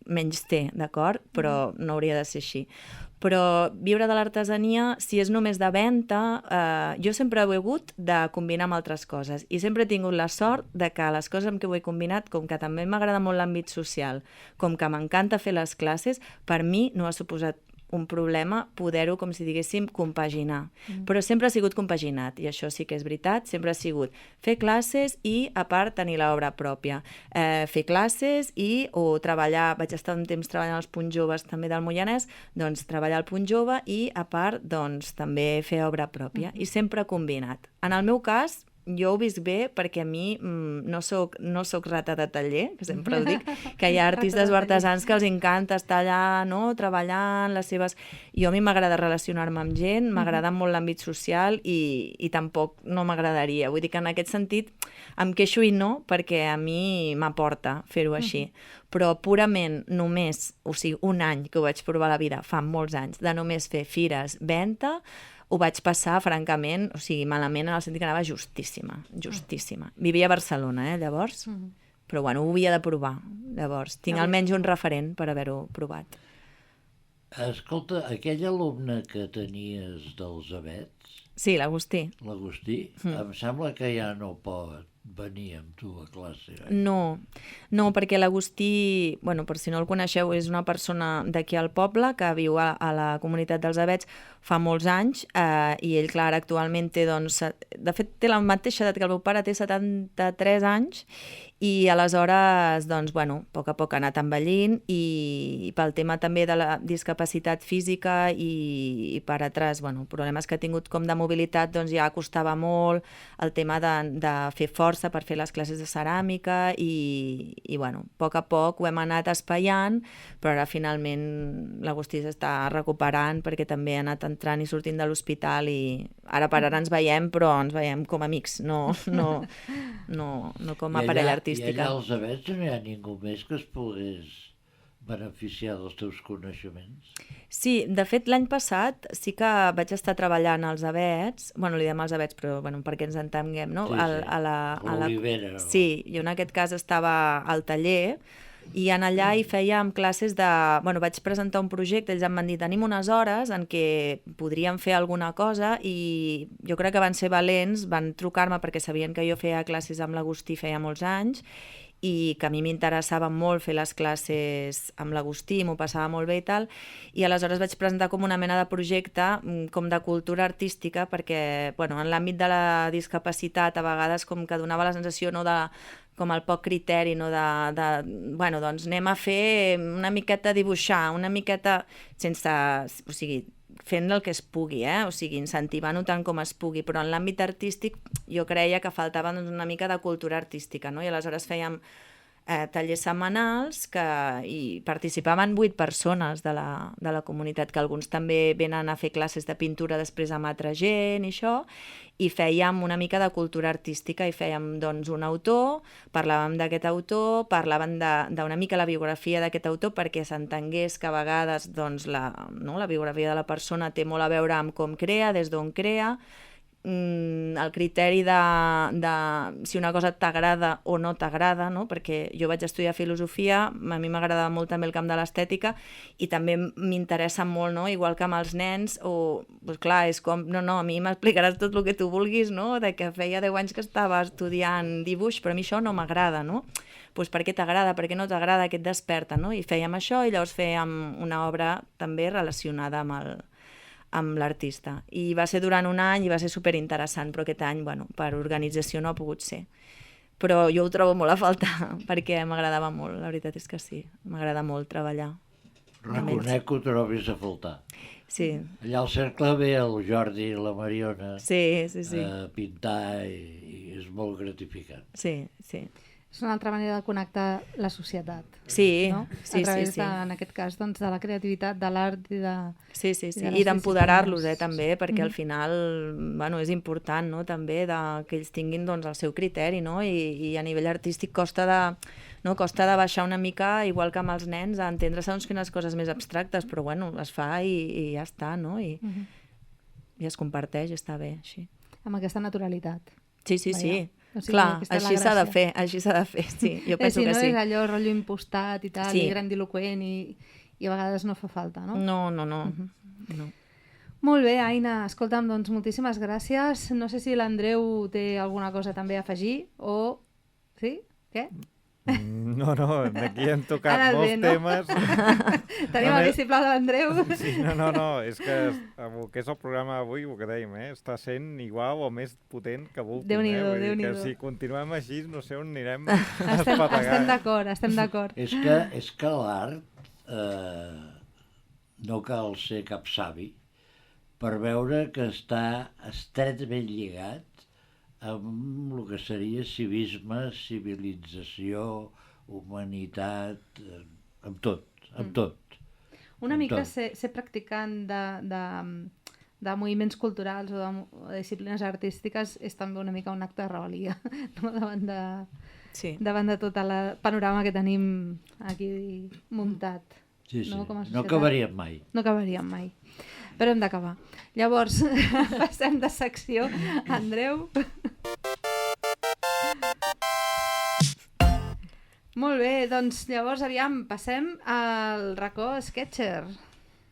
menys té, d'acord? Però no hauria de ser així. Però viure de l'artesania, si és només de venda, jo sempre ho he hagut de combinar amb altres coses i sempre he tingut la sort de que les coses amb què ho he combinat, com que també m'agrada molt l'àmbit social, com que m'encanta fer les classes, per mi no ha suposat un problema poder-ho, com si diguéssim, compaginar. Però sempre ha sigut compaginat, i això sí que és veritat, sempre ha sigut fer classes i, a part, tenir l'obra pròpia. Fer classes o treballar, vaig estar un temps treballant als Punts Joves també del Moianès, doncs treballar al Punt Jove i, a part, doncs també fer obra pròpia. I sempre combinat. En el meu cas, jo ho visc bé perquè a mi no soc rata de taller, que sempre ho dic, que hi ha artistes o artesans que els encanta estar allà, no?, treballant les seves... Jo a mi m'agrada relacionar-me amb gent, m'agrada molt l'àmbit social i tampoc no m'agradaria. Vull dir que en aquest sentit em queixo i no, perquè a mi m'aporta fer-ho així. Però purament només, o sigui, un any que ho vaig provar a la vida, fa molts anys, de només fer fires, venda, ho vaig passar, francament, o sigui, malament, en el sentit que anava justíssima. Vivia a Barcelona, llavors, però bueno, ho havia de provar, llavors. Tinc almenys un referent per haver-ho provat. Escolta, aquell alumne que tenies dels avets, Sí, l'Agustí. L'Agustí. Em sembla que ja no pot venir amb tu a classe. No, perquè l'Agustí, bueno, per si no el coneixeu, és una persona d'aquí al poble que viu a la comunitat dels Avets fa molts anys i ell, clar, actualment té, doncs, de fet, té la mateixa edat que el meu pare, té 73 anys i aleshores, doncs, bueno, a poc ha anat envellint i pel tema també de la discapacitat física i per altres, bueno, problemes que ha tingut com de mobilitat, doncs ja costava molt el tema de fer força per fer les classes de ceràmica i bueno, a poc ho hem anat espaiant, però ara finalment l'Agustí s'està recuperant perquè també ha anat entrant i sortint de l'hospital i ara per ara ens veiem, però ens veiem com amics, no com a parella artística. I allà als Avets no hi ha ningú més que es pogués beneficiar dels teus coneixements? Sí, de fet l'any passat sí que vaig estar treballant als Avets, bueno, li diem als Avets, però bueno, perquè ens entenguem, no? Sí, a l'Olivera. Sí, jo en aquest cas estava al taller i en allà hi fèiem classes de... Bueno, vaig presentar un projecte, ells em van dir tenim unes hores en què podríem fer alguna cosa i jo crec que van ser valents, van trucar-me perquè sabien que jo feia classes amb l'Agustí feia molts anys i que a mi m'interessava molt fer les classes amb l'Agustí, m'ho passava molt bé i tal, i aleshores vaig presentar com una mena de projecte com de cultura artística perquè, bueno, en l'àmbit de la discapacitat a vegades com que donava la sensació no de com el poc criteri, no bueno, doncs anem a fer una miqueta dibuixar, una miqueta sense, o sigui, fent el que es pugui, o sigui, incentivant-ho tant com es pugui, però en l'àmbit artístic jo creia que faltava doncs, una mica de cultura artística, no? I aleshores fèiem tallers setmanals i participaven 8 persones de la comunitat, que alguns també venen a fer classes de pintura després amb altra gent i això, i fèiem una mica de cultura artística i fèiem doncs un autor, parlàvem d'aquest autor, parlaven d'una mica la biografia d'aquest autor perquè s'entengués que a vegades doncs, la biografia de la persona té molt a veure amb com crea, des d'on crea, el criteri de si una cosa t'agrada o no t'agrada, no? Perquè jo vaig estudiar filosofia, a mi m'agradava molt també el camp de l'estètica i també m'interessa molt, no? Igual que amb els nens, doncs clar, és com, no, a mi m'explicaràs tot el que tu vulguis, no? De que feia 10 anys que estava estudiant dibuix, però a mi això no m'agrada, no? Doncs per què t'agrada, per què no t'agrada, què et desperta, no? I fèiem això i llavors fèiem una obra també relacionada amb l'artista. I va ser durant un any i va ser superinteressant, però aquest any, bueno, per organització no ha pogut ser. Però jo ho trobo molt a faltar, perquè m'agradava molt, la veritat és que sí, m'agrada molt treballar. Reconec que ho trobis a faltar. Sí. Allà al cercle ve el Jordi i la Mariona a pintar i és molt gratificant. Sí. És una altra manera de connectar la societat. Sí, no? A través en aquest cas, doncs, de la creativitat, de l'art i de... Sí, i d'empoderar-los, també, perquè al final, bueno, és important, no?, també que ells tinguin, doncs, el seu criteri, no?, i a nivell artístic costa de baixar una mica, igual que amb els nens, a entendre segons quines coses més abstractes, però, bueno, es fa i ja està, no?, i es comparteix, està bé, així. Amb aquesta naturalitat. Sí. O sigui, clar, així s'ha de fer, sí, jo penso que sí. És allò, rotllo impostat i tal, i grandiloquent i a vegades no fa falta, no? No. Molt bé, Aina, escolta'm, doncs moltíssimes gràcies. No sé si l'Andreu té alguna cosa també a afegir o... Sí? Què? No, aquí hem tocat molts temes. Tenim el vistiplau de l'Andreu. Sí, no, és que el que és el programa d'avui, el que dèiem, està sent igual o més potent que l'últim. Déu-n'hi-do. Que si continuem així, no sé on anirem espategant. Estem d'acord. És que l'art no cal ser cap savi per veure que està estretament lligat amb el que seria civisme, civilització, humanitat, amb tot. Una mica ser practicant de moviments culturals o de disciplines artístiques és també una mica un acte de rebel·lia, no? davant de tot el panorama que tenim aquí muntat. Sí. No acabaríem mai. No acabaríem mai. Però hem d'acabar. Llavors, passem de secció. Andreu. Molt bé, doncs llavors passem al racó Sketcher.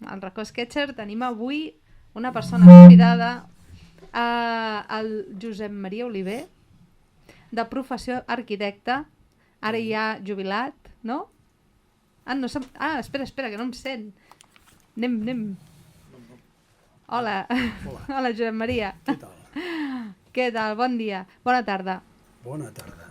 Al racó Sketcher tenim avui una persona convidada El Josep Maria Oliver, de professió arquitecte, ara ja jubilat, no? No espera, que no em sent. Anem. Hola. Hola, Josep Maria. Què tal? Què tal? Bon dia. Bona tarda. Bona tarda.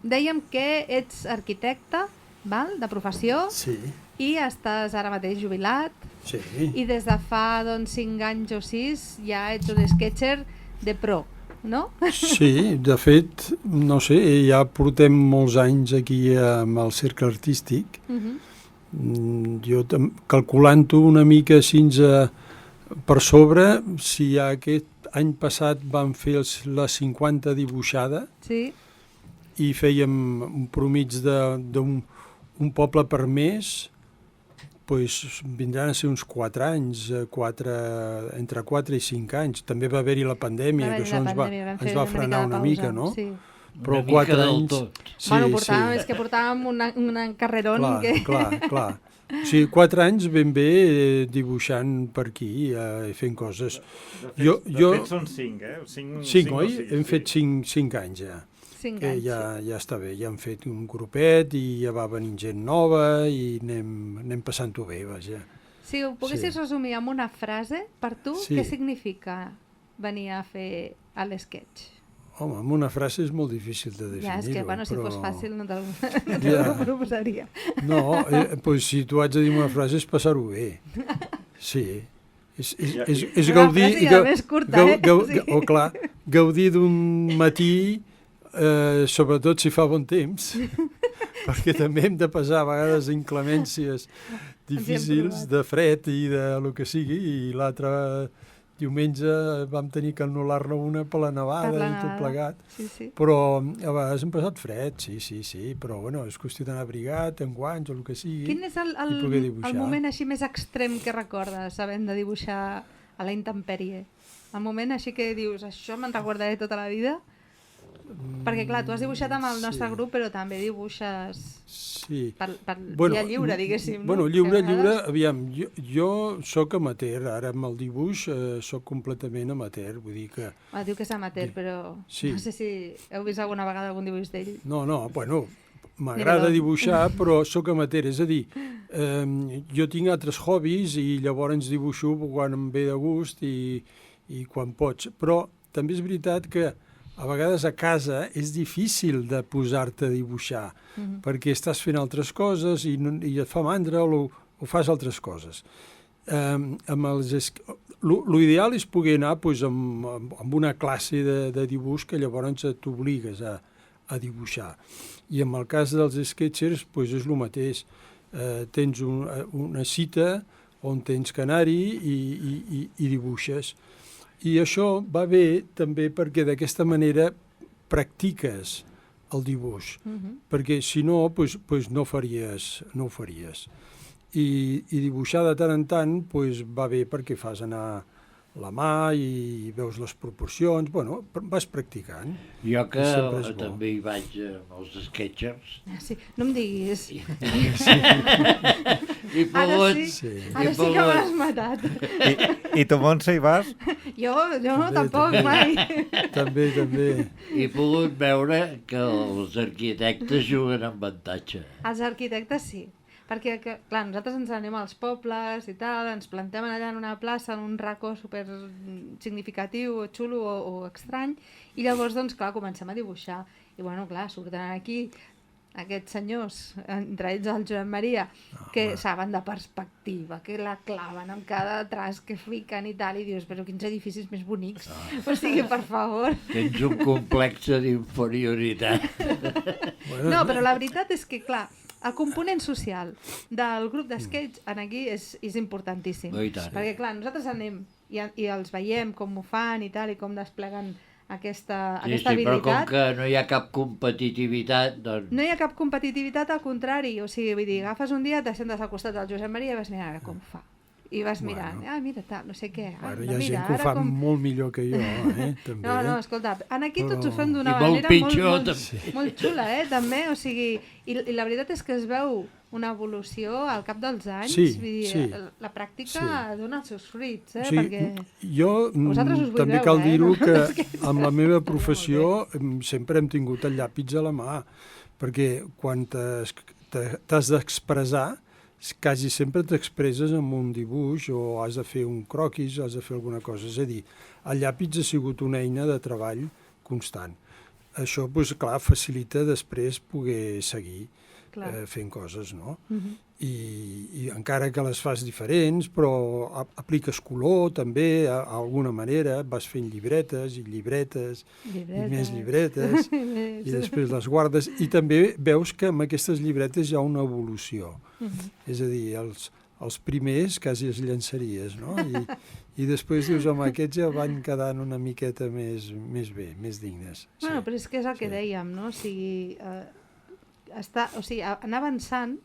Dèiem que ets arquitecte, val? De professió, Sí, i estàs ara mateix jubilat, sí. i des de fa 5 anys o 6 ja ets un sketcher de pro, no? Sí, de fet, no sé, ja portem molts anys aquí amb el cercle artístic. Jo calculant-ho una mica així per sobre, si ja aquest any passat vam fer la 50 dibuixada Sí. i fèiem un promig d'un poble per mes, doncs vindran a ser uns 4 anys, entre 4 i 5 anys. També va haver-hi la pandèmia, que això ens va frenar una mica, no? Sí. Però Una mica 4 del anys... tot. Sí, Bueno, sí. és que portàvem un carrerón que... Clar. O sigui, 4 anys ben bé dibuixant per aquí, fent coses. De fet són 5, 5, oi? Hem fet 5 anys ja. 5 Que anys, ja està bé, ja hem fet un grupet i ja va venint gent nova i anem passant-ho bé, vaja. Si ho poguessis resumir amb una frase, per tu, Sí. què significa venir a fer l'esquetx? Home, amb una frase és molt difícil de definir-ho. Ja, és que, bueno, si però... fos fàcil no te'l Ja. proposaria. No, doncs si tu haig de dir una frase és passar-ho bé. Sí. És Una gaudir... frase ja més curta, Sí. Clar, gaudir d'un matí, sobretot si fa bon temps, perquè també hem de passar a vegades inclemències difícils de fred i de lo que sigui, i l'altre diumenge vam tenir que anul·lar-ne una per la nevada i tot plegat. Sí. Però a vegades hem passat fred, sí, però bueno, és qüestió d'anar abrigat, amb guants o el que sigui. Quin és i poder dibuixar. el moment així més extrem que recordes, havent de dibuixar a la intempèrie? El moment així que dius, això me'n recordaré tota la vida? Perquè, clar, tu has dibuixat amb el nostre grup, però també dibuixes per via lliure, diguéssim. Bueno, no? lliure, aviam, jo soc amateur, ara amb el dibuix soc completament amateur, vull dir que... Diu que és amateur, però Sí. no sé si heu vist alguna vegada algun dibuix d'ell. No, bueno, m'agrada dibuixar, però sóc amateur, és a dir, jo tinc altres hobbies i llavors dibuixo quan em ve de gust i quan pots, però també és veritat que a vegades a casa és difícil de posar-te a dibuixar, perquè estàs fent altres coses i et fa mandra o fas altres coses. L'ideal és poder anar amb una classe de dibuix que llavors t'obligues a dibuixar. I en el cas dels sketchers és el mateix. Tens una cita on tens que anar-hi i dibuixes. I això va bé també perquè d'aquesta manera practiques el dibuix, perquè si no, no ho faries. I dibuixar de tant en tant va bé perquè fas anar la mà i veus les proporcions, bueno, vas practicant. Jo que també hi vaig amb els sketchers. Sí, no em diguis. Ara sí que m'has matat. I tu, Montse, hi vas? Jo tampoc, mai. També. He pogut veure que els arquitectes juguen amb avantatge. Els arquitectes sí, perquè, clar, nosaltres ens anem als pobles i tal, ens plantem allà en una plaça, en un racó super significatiu, xulo o estrany, i llavors, doncs, clar, comencem a dibuixar. I, bueno, clar, surten aquí aquests senyors, entre ells el Joan Maria, que saben de perspectiva, que la claven amb cada traç que fiquen i tal, i dius, però quins edificis més bonics. O sigui, per favor. Tens un complex d'inferioritat. No, però la veritat és que, clar, el component social del grup d'esquetx aquí és importantíssim. Perquè, clar, nosaltres anem i els veiem com ho fan i tal, i com despleguen aquesta habilitat. Però com que no hi ha cap competitivitat, doncs... No hi ha cap competitivitat, al contrari. O sigui, vull dir, agafes un dia, t'assentes al costat del Josep Maria i vas mirar com fa. I vas mirant, mira, tal, no sé què. Hi ha gent que ho fa molt millor que jo, també. No, escolta, aquí tots ho fem d'una manera molt xula, també, o sigui, i la veritat és que es veu una evolució al cap dels anys. Sí, Vull dir, sí. La pràctica dona els seus fruits, O sigui, perquè jo vosaltres us vull també veure, cal dir-ho No? que amb la meva professió sempre hem tingut el llapis a la mà, perquè quan t'has d'expressar, quasi sempre t'expresses amb un dibuix o has de fer un croquis, has de fer alguna cosa. És a dir, el llapis ha sigut una eina de treball constant. Això, doncs, clar, facilita després poder seguir fent coses, no? I encara que les fas diferents, però apliques color també, d'alguna manera, vas fent llibretes i llibretes, i més llibretes, i després les guardes, i també veus que amb aquestes llibretes hi ha una evolució. És a dir, els primers quasi els llançaries, no? I després dius, home, aquests ja van quedant una miqueta més bé, més dignes. Bueno, però és que és el que dèiem, no? O sigui, anar avançant,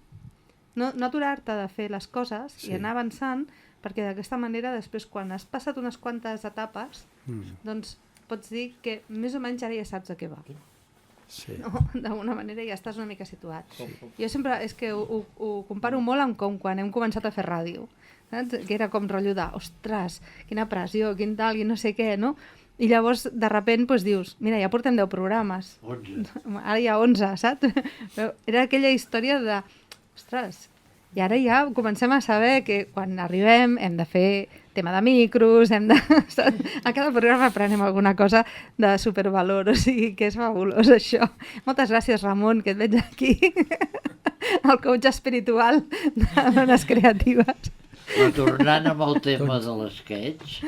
no aturar-te de fer les coses i anar avançant, perquè d'aquesta manera després quan has passat unes quantes etapes, doncs pots dir que més o menys ara ja saps a què va. Sí. No? D'alguna manera ja estàs una mica situat. Jo sempre, és que ho comparo molt amb com quan hem començat a fer ràdio, saps? Que era com rotllo de, ostres, quina pressió, quin tal, i no sé què, no? I llavors, de repent, doncs dius, mira, ja portem 10 programes. 11. Ara hi ha 11, saps? Però era aquella història de, ostres, i ara ja comencem a saber que quan arribem hem de fer tema de micros, a cada programa aprenem alguna cosa de supervalor, o sigui que és fabulós això. Moltes gràcies, Ramon, que et veig aquí, el coach espiritual de dones creatives. Però tornant amb el tema de l'esquetx,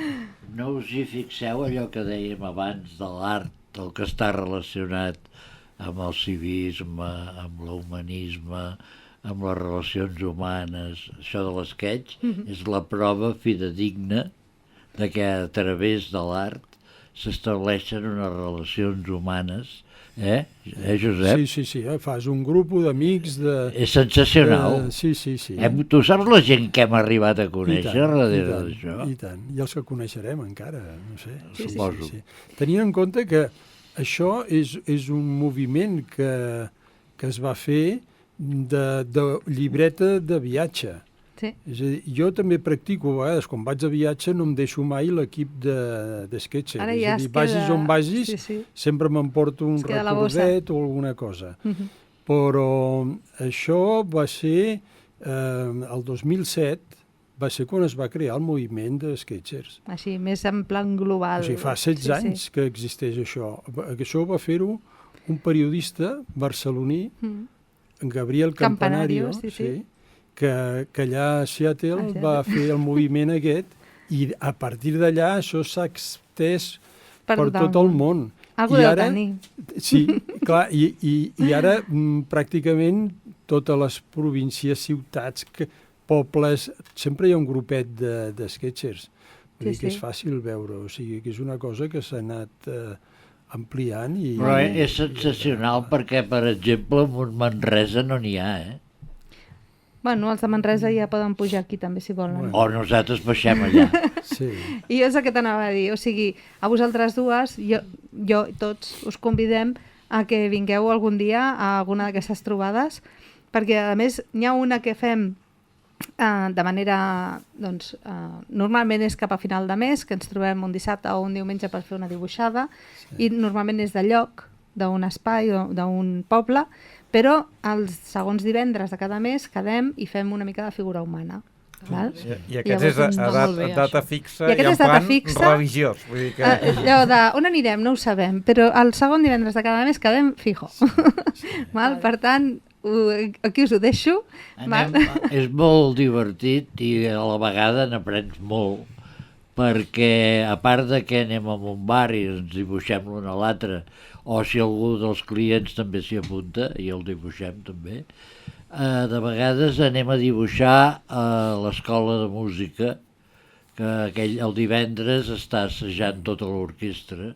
no us hi fixeu allò que dèiem abans de l'art, el que està relacionat amb el civisme, amb l'humanisme, amb les relacions humanes. Això de l'esquetx és la prova fidedigna de que a través de l'art s'estableixen unes relacions humanes. Josep? Sí, fas un grup d'amics de... És sensacional. Sí. Tu saps la gent que hem arribat a conèixer darrere d'això? I tant, i els que coneixerem encara, no sé. Suposo. Sí. Tenint en compte que això és un moviment que es va fer de llibreta de viatge. Sí. És a dir, jo també practico a vegades, quan vaig a viatge no em deixo mai l'equip d'esquetxer. Ara És ja a dir, es vagis queda... on vagis, sempre m'emporto un recordet o alguna cosa. Però això va ser, el 2007, va ser quan es va crear el moviment d'esquetxers. Així, més en plan global. O sigui, fa 16 anys que existeix això. Això va fer-ho un periodista barceloní, Gabriel Campanario, que allà a Seattle va fer el moviment aquest i a partir d'allà això s'ha extès per tot el món. Algú deu tenir. Sí, clar, i ara pràcticament totes les províncies, ciutats, pobles, sempre hi ha un grupet d'esquetxers. Vull dir que és fàcil veure, o sigui que és una cosa que s'ha anat ampliant. Però és sensacional perquè, per exemple, en Manresa no n'hi ha, Bueno, els de Manresa ja poden pujar aquí també, si volen. O nosaltres baixem allà. Sí. I és el que t'anava a dir. O sigui, a vosaltres dues, jo tots us convidem a que vingueu algun dia a alguna d'aquestes trobades, perquè a més n'hi ha una que fem de manera, doncs, normalment és cap a final de mes, que ens trobem un dissabte o un diumenge per fer una dibuixada, i normalment és de lloc, d'un espai o d'un poble, però els segons divendres de cada mes quedem i fem una mica de figura humana. Val? I aquest és a data fixa i en plan religiós. Vull dir que... Allò de on anirem no ho sabem, però el segon divendres de cada mes quedem fijo. Val? Per tant, aquí us ho deixo. És molt divertit i a la vegada n'aprens molt, perquè a part de que anem a un bar i ens dibuixem l'un a l'altre, o si algú dels clients també s'hi apunta i el dibuixem també, de vegades anem a dibuixar a l'escola de música, que el divendres està assajant tota l'orquestra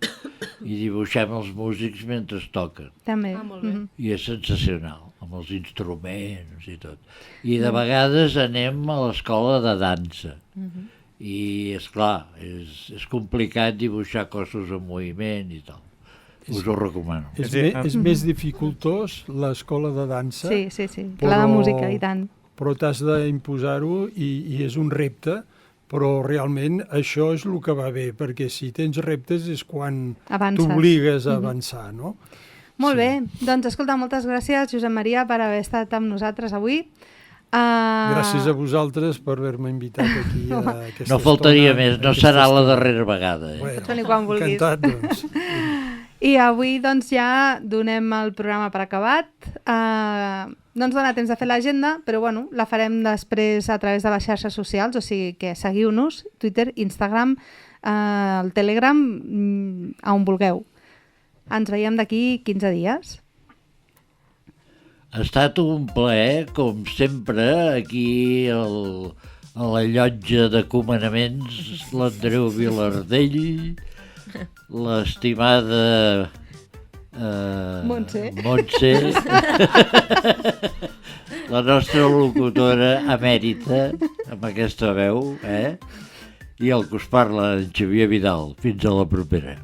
i dibuixem els músics mentre toquen. També. Molt bé. I és sensacional, amb els instruments i tot. I de vegades anem a l'escola de dansa. I, esclar, és complicat dibuixar cossos en moviment i tal. Us ho recomano. És més dificultós l'escola de dansa. Sí, la de música, i tant. Però t'has d'imposar-ho i és un repte, però realment això és el que va bé, perquè si tens reptes és quan t'obligues a avançar, no? Molt bé, doncs escolta, moltes gràcies, Josep Maria, per haver estat amb nosaltres avui. Gràcies a vosaltres per haver-me invitat aquí a aquesta estona. No faltaria més, no serà la darrera vegada. Pots venir quan vulguis. Encantat, doncs. I avui doncs ja donem el programa per acabat. No ens dona temps de fer l'agenda, però bueno, la farem després a través de les xarxes socials, o sigui que seguiu-nos, Twitter, Instagram, el Telegram, on vulgueu. Ens veiem d'aquí 15 dies. Ha estat un plaer, com sempre, aquí a la llotja de comandaments, l'Andreu Vilardell, l'estimada Montse, la nostra locutora emèrita, amb aquesta veu, i el que us parla, en Xavier Vidal. Fins a la propera.